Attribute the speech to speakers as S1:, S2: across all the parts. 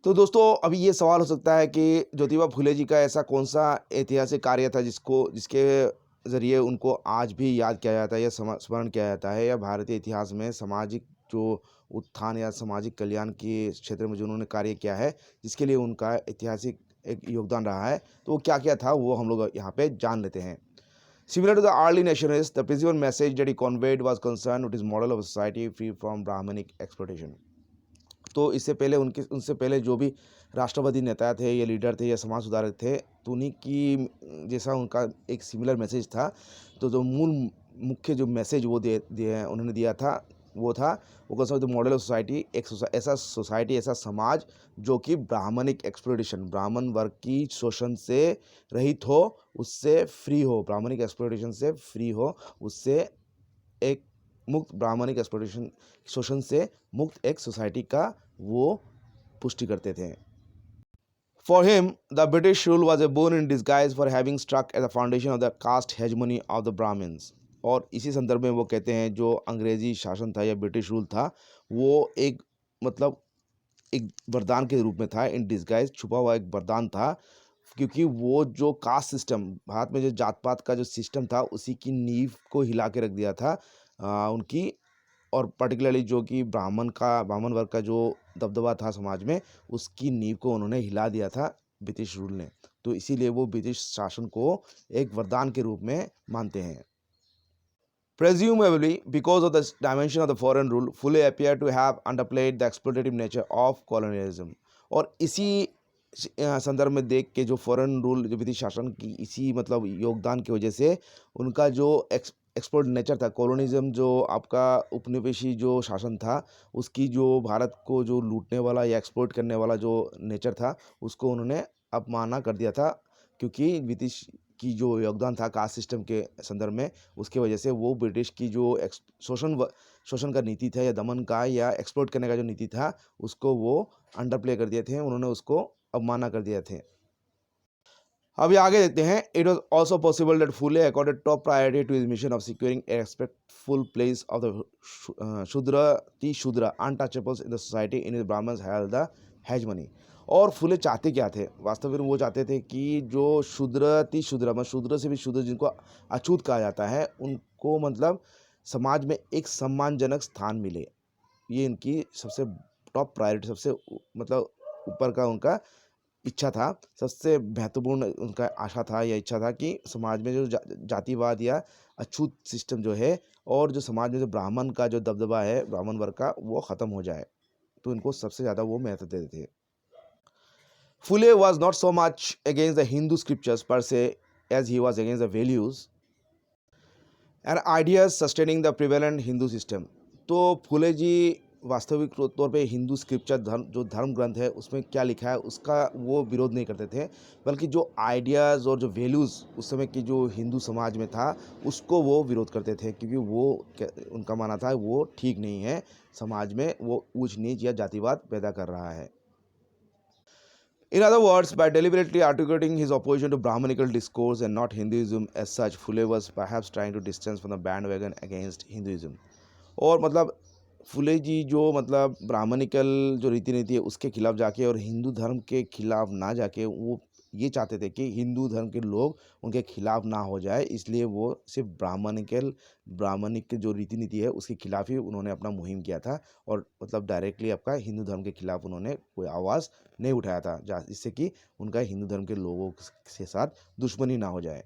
S1: तो दोस्तों अभी ये सवाल हो सकता है कि ज्योतिबा फुले जी का ऐसा कौन-सा ऐतिहासिक कार्य था जिसके ज़रिए उनको आज भी याद किया जाता है या स्मरण किया जाता है या भारतीय इतिहास में सामाजिक जो उत्थान या सामाजिक कल्याण के क्षेत्र में जो उन्होंने कार्य किया है, जिसके लिए उनका ऐतिहासिक एक योगदान रहा है, तो वो क्या-क्या था वो हम लोग यहाँ पे जान लेते हैं। Similar to the early nationalists, the principal message that he conveyed was concerned with his model of a society free from Brahmanic exploitation. तो इससे पहले उनके उनसे पहले जो भी राष्ट्रवादी नेता थे या लीडर थे या समाज सुधारक थे, तो उन्हीं की जैसा उनका एक सिमिलर मैसेज था। तो जो मुख्य जो मैसेज वो दे दिए उन्होंने दिया था, वो था, वो कौन सा, द मॉडल ऑफ सोसाइटी, एक ऐसा सोसाइटी, ऐसा समाज जो कि ब्राह्मणिक एक्सप्लॉयटेशन, ब्राह्मण वर्ग की शोषण से रहित हो, उससे फ्री हो, ब्राह्मणिक एक्सप्लॉयटेशन से फ्री हो, उससे एक मुक्त, ब्राह्मणिक एक्सप्लॉयटेशन शोषण से मुक्त एक सोसाइटी का वो पुष्टि करते थे। For him, the British rule was a boon in disguise for having struck at the foundation of the caste hegemony of the Brahmins. और इसी संदर्भ में वो कहते हैं जो अंग्रेजी शासन था या ब्रिटिश रूल था, वो एक मतलब एक वरदान के रूप में था, इन डिस्गाइज छुपा हुआ एक वरदान था, क्योंकि वो जो कास्ट सिस्टम, भारत में जो जात पात का जो सिस्टम था, उसी की नींव को हिला के रख दिया था उनकी, और पर्टिकुलरली जो कि ब्राह्मण वर्ग का जो दबदबा था समाज में, उसकी नींव को उन्होंने हिला दिया था ब्रिटिश रूल ने। तो इसीलिए वो ब्रिटिश शासन को एक वरदान के रूप में मानते हैं। Presumably, because of the dimension of the foreign rule, Phule appear to have underplayed the exploitative nature of colonialism. और इसी संदर्भ में देख के जो फॉरेन रूल, जो ब्रिटिश शासन की इसी मतलब योगदान की वजह से उनका जो एक्सप्लोइट नेचर था, कॉलोनिज्म जो आपका उपनिवेशी जो शासन था, उसकी जो भारत को जो लूटने वाला या एक्सप्लोइट करने वाला जो नेचर था, उसको उन्होंने अपमाना कर दिया था, क्योंकि ब्रिटिश की जो योगदान था कास्ट सिस्टम के संदर्भ में, उसकी वजह से वो ब्रिटिश की जो शोषण का नीति था या दमन का या एक्सप्लोइट करने का जो नीति था, उसको वो अंडर प्ले कर दिए थे, उन्होंने उसको अवमानना कर दिया थे। अभी आगे देखते हैं। It was also possible that Phule accorded top priority to his mission of securing a respectful place of the Shudra untouchables in the society in his Brahmins had the hegemony. और फुले चाहते क्या थे, वास्तव में वो चाहते थे कि जो शूद्र मतलब शूद्र से भी शूद्र, जिनको अछूत कहा जाता है, उनको मतलब समाज में एक सम्मानजनक स्थान मिले। ये इनकी सबसे टॉप प्रायोरिटी, सबसे मतलब ऊपर का उनका इच्छा था, सबसे महत्वपूर्ण उनका आशा था या इच्छा था कि समाज में जो जातिवाद या अछूत सिस्टम जो है, और जो समाज में जो ब्राह्मण का जो दबदबा है, ब्राह्मण वर्ग का, वो ख़त्म हो जाए। तो इनको सबसे ज़्यादा वो महत्व देते थे। फुले was not so much against the Hindu scriptures per se as he was against the values and ideas sustaining the prevalent Hindu system. तो फुले जी वास्तविक तौर पे हिंदू स्क्रिप्चर, धर्म ग्रंथ है उसमें क्या लिखा है उसका वो विरोध नहीं करते थे, बल्कि जो आइडियाज़ और जो वैल्यूज़ उस समय की जो हिंदू समाज में था, उसको वो विरोध करते थे, क्योंकि वो उनका मानना था वो ठीक नहीं है, समाज में वो ऊंच नीच या जातिवाद पैदा कर रहा है। In other words, by deliberately articulating his opposition to Brahmanical discourse and not Hinduism as such, Phule was perhaps trying to distance from the bandwagon against Hinduism. और मतलब फुले जी जो मतलब ब्राह्मणिकल जो रीति नीति है उसके खिलाफ जाके और हिंदू धर्म के खिलाफ ना जाके, वो ये चाहते थे कि हिंदू धर्म के लोग उनके खिलाफ ना हो जाए, इसलिए वो सिर्फ ब्राह्मणिक जो रीति नीति है उसके खिलाफ ही उन्होंने अपना मुहिम किया था, और मतलब डायरेक्टली आपका हिंदू धर्म के खिलाफ उन्होंने कोई आवाज़ नहीं उठाया था, जिससे कि उनका हिंदू धर्म के लोगों के साथ दुश्मनी ना हो जाए।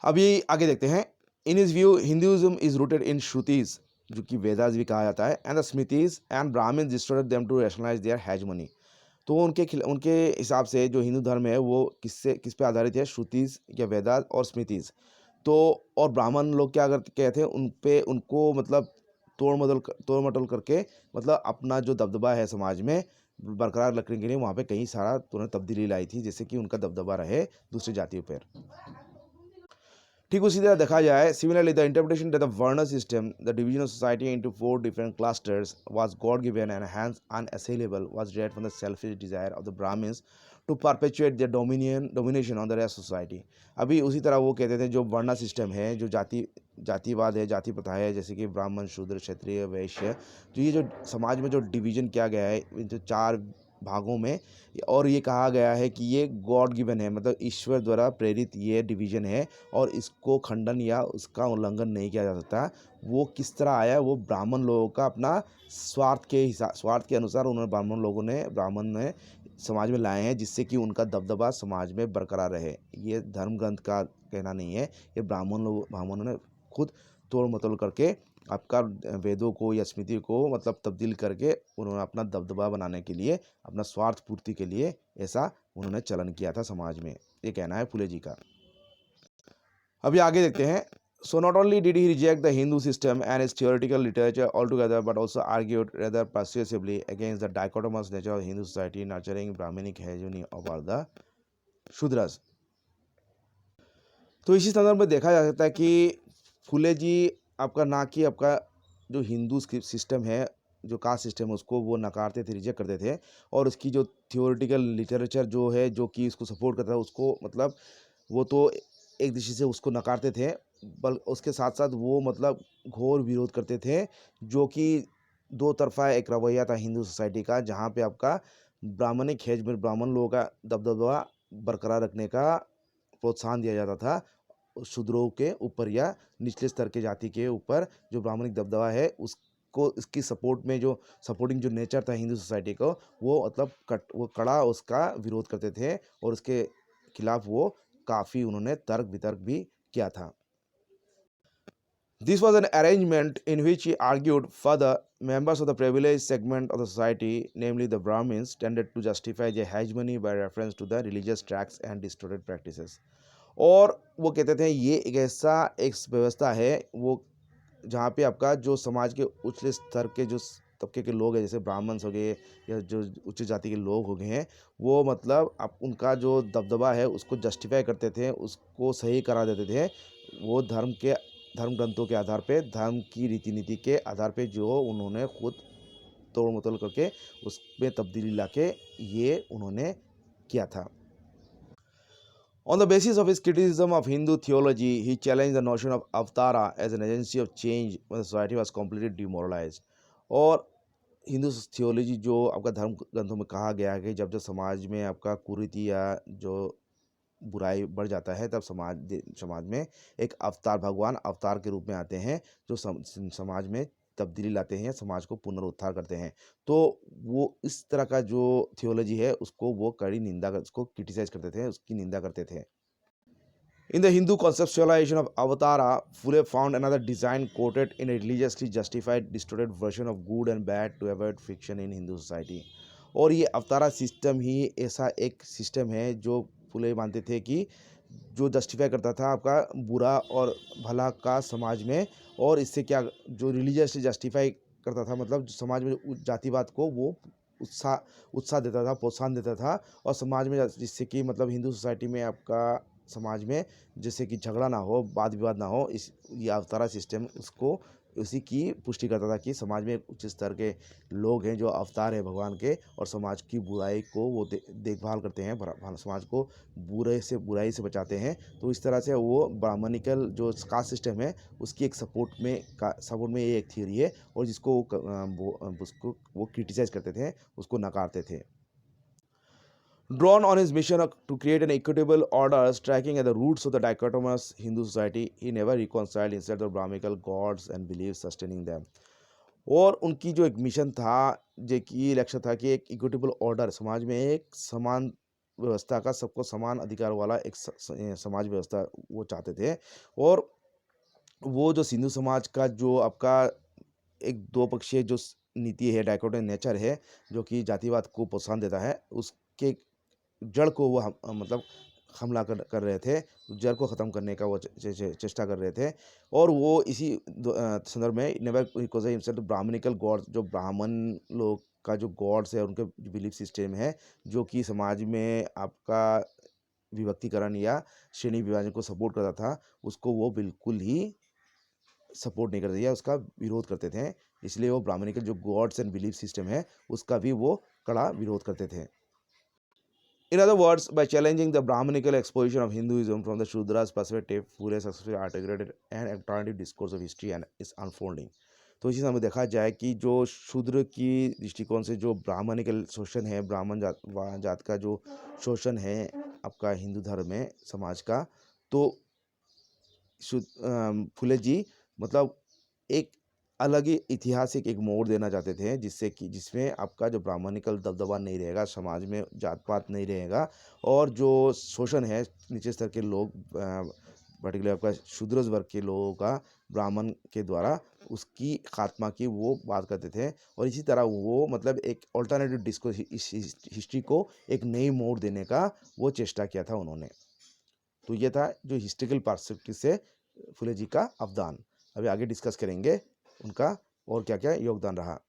S1: अभी आगे देखते हैं। In his view Hinduism is rooted in shrutis, जो कि वेदास भी कहा जाता है, and the smritis and Brahmin destroyed them to rationalize their hegemony. तो उनके हिसाब से जो हिंदू धर्म है वो किस पे आधारित है, श्रुतिज या वेदास और स्मृतिज। तो और ब्राह्मण लोग क्या कहते थे, उनको मतलब तोड़ मटोल करके मतलब अपना जो दबदबा है समाज में बरकरार रखने के लिए वहाँ पे कई सारा तुरंत तब्दीली लाई थी, जिससे कि उनका दबदबा रहे दूसरी जातियों पर। ठीक उसी तरह देखा जाए, similarly the interpretation that the varna system, the division of society into 4 different clusters was god given and hence unassailable was derived from the selfish desire of the Brahmins to perpetuate their domination on the rest society. अभी उसी तरह वो कहते थे जो वर्ण system है, जो जातिवाद है, जाति प्रथा है, जैसे कि ब्राह्मण, शूद्र, क्षत्रिय, वैश्य, जो ये जो समाज में जो डिवीजन किया गया है, इन जो 4 भागों में, और ये कहा गया है कि ये गॉड गिवन है, मतलब ईश्वर द्वारा प्रेरित ये डिवीज़न है और इसको खंडन या उसका उल्लंघन नहीं किया जा सकता। वो किस तरह आया, वो ब्राह्मण लोगों का अपना स्वार्थ के अनुसार उन्होंने ब्राह्मण ने समाज में लाए हैं, जिससे कि उनका दबदबा समाज में बरकरार रहे। ये धर्म ग्रंथ का कहना नहीं है, ये ब्राह्मणों ने खुद तोड़ मतोड़ करके आपका वेदों को या स्मृति को मतलब तब्दील करके उन्होंने अपना दबदबा बनाने के लिए, अपना स्वार्थ पूर्ति के लिए ऐसा उन्होंने चलन किया था समाज में। ये कहना है फुले जी का। अभी आगे देखते हैं। So not only did he reject the Hindu system and its theoretical literature all together, but also argued rather persuasively against the dichotomous nature of Hindu society, nurturing Brahminic hegemony over the Shudras। तो इसी संदर्भ में देखा जा सकता है कि फुले जी आपका ना कि आपका जो हिंदू सिस्टम है, जो कास्ट सिस्टम है, उसको वो नकारते थे, रिजेक्ट करते थे, और उसकी जो थियोरिटिकल लिटरेचर जो है, जो कि इसको सपोर्ट करता है, उसको मतलब वो तो एक दृष्टि से उसको नकारते थे, बल उसके साथ साथ वो मतलब घोर विरोध करते थे, जो कि दो तरफा एक रवैया था हिंदू सोसाइटी का, जहाँ पे आपका ब्राह्मणिक हेज में ब्राह्मण लोगों का दबदबा बरकरार रखने का प्रोत्साहन दिया जाता था शूद्रों के ऊपर या निचले स्तर के जाति के ऊपर। जो ब्राह्मणिक दबदबा है उसको, इसकी सपोर्ट में जो सपोर्टिंग जो नेचर था हिंदू सोसाइटी को, वो मतलब वो कड़ा उसका विरोध करते थे, और उसके खिलाफ वो काफ़ी उन्होंने तर्क वितर्क भी किया था। This was an arrangement in which he argued further members of the privileged segment of the society, namely the Brahmins, tended to justify their hegemony by reference to the religious tracts and distorted practices। और वो कहते थे ये एक व्यवस्था है वो, जहाँ पे आपका जो समाज के उच्च स्तर के जो तबके के लोग हैं, जैसे ब्राह्मण्स हो गए या जो उच्च जाति के लोग हो गए हैं, वो मतलब आप उनका जो दबदबा है उसको जस्टिफाई करते थे, उसको सही करा देते थे। वो धर्म ग्रंथों के आधार पे, धर्म की रीति नीति के आधार पे, जो उन्होंने खुद तोड़ मतोड़ करके उसमें तब्दीली लाके ये उन्होंने किया था। On the basis of his criticism of Hindu theology, he challenged the notion of Avatara as an agency of change when the society was completely demoralized। और हिंदू थियोलॉजी जो आपका धर्म ग्रंथों में कहा गया है कि जब जब समाज में आपका कुरीति या जो बुराई बढ़ जाता है, तब समाज में एक अवतार, भगवान अवतार के रूप में आते हैं, जो समाज में तब्दीली लाते हैं, समाज को पुनरुद्धार करते हैं। तो वो इस तरह का जो थियोलॉजी है उसको वो कड़ी निंदा उसको क्रिटिसाइज करते थे, उसकी निंदा करते थे। In the Hindu conceptualization of Avatara, Phule found another design quoted in a religiously justified, distorted version of good and bad to avoid friction in Hindu society। और ये अवतारा सिस्टम ही ऐसा एक सिस्टम है जो फुले मानते थे कि जो जस्टिफाई करता था आपका बुरा और भला का समाज में, और इससे क्या जो रिलीजियसली जस्टिफाई करता था, मतलब समाज में जातिवाद को वो उत्साह देता था, प्रोत्साहन देता था, और समाज में जिससे कि मतलब हिंदू सोसाइटी में आपका समाज में जैसे कि झगड़ा ना हो, वाद विवाद ना हो, इस ये अवतारा सिस्टम उसको उसी की पुष्टि करता था कि समाज में उच्च स्तर के लोग हैं जो अवतार है भगवान के, और समाज की बुराई को वो देखभाल करते हैं, समाज को बुराई से बचाते हैं। तो इस तरह से वो ब्राह्मणिकल जो कास्ट सिस्टम है उसकी एक सपोर्ट में ये एक थियोरी है, और जिसको उसको वो क्रिटिसाइज करते थे, उसको नकारते थे। Drawn on his mission to create an equitable order striking at the roots of the dichotomous Hindu society, he never reconciled instead the Brahminical gods and beliefs sustaining them। और उनकी जो एक मिशन था, जो कि लक्ष्य था कि एक इक्विटेबल ऑर्डर, समाज में एक समान व्यवस्था का, सबको समान अधिकार वाला एक समाज व्यवस्था वो चाहते थे। और वो जो सिंधु समाज का जो आपका एक दो पक्षीय जो नीति है, डाइकोटोमिक नेचर है, जो कि जातिवाद को प्रोत्साहन देता है, उसके जड़ को वो मतलब हमला कर रहे थे, जड़ को ख़त्म करने का वो चेष्टा कर रहे थे। और वो इसी संदर्भ में never recognise himself Brahmanical gods, जो ब्राह्मण लोग का जो गॉड्स है, उनके बिलीफ सिस्टम है, जो कि समाज में आपका विभक्तिकरण या श्रेणी विभाजन को सपोर्ट करता था, उसको वो बिल्कुल ही सपोर्ट नहीं करते या उसका विरोध करते थे। इसलिए वो ब्राह्मणिकल जो गॉड्स एंड बिलीफ सिस्टम है उसका भी वो कड़ा विरोध करते थे। In other words, by challenging the Brahmanical exposition of Hinduism from the Shudras' perspective, Phule successfully articulated an alternative discourse of history and its unfolding। तो इसी समय देखा जाए कि जो शूद्र की दृष्टिकोण से जो ब्राह्मणिकल शोषण है, ब्राह्मण जात का जो शोषण है आपका हिंदू धर्म में समाज का, तो फुले जी मतलब एक अलग ही ऐतिहासिक एक मोड़ देना चाहते थे, जिससे कि जिसमें आपका जो ब्राह्मणिकल दबदबा नहीं रहेगा, समाज में जात पात नहीं रहेगा, और जो शोषण है नीचे स्तर के लोग, पर्टिकुलर आपका शूद्र वर्ग के लोगों का ब्राह्मण के द्वारा उसकी खात्मा की वो बात करते थे। और इसी तरह वो मतलब एक ऑल्टरनेटिव डिस्को इस हिस्ट्री को एक नई मोड़ देने का वो चेष्टा किया था उन्होंने। तो ये था जो हिस्ट्रिकल पर्सपेक्टिव से फुले जी का अवदान। अभी आगे डिस्कस करेंगे उनका और क्या क्या योगदान रहा।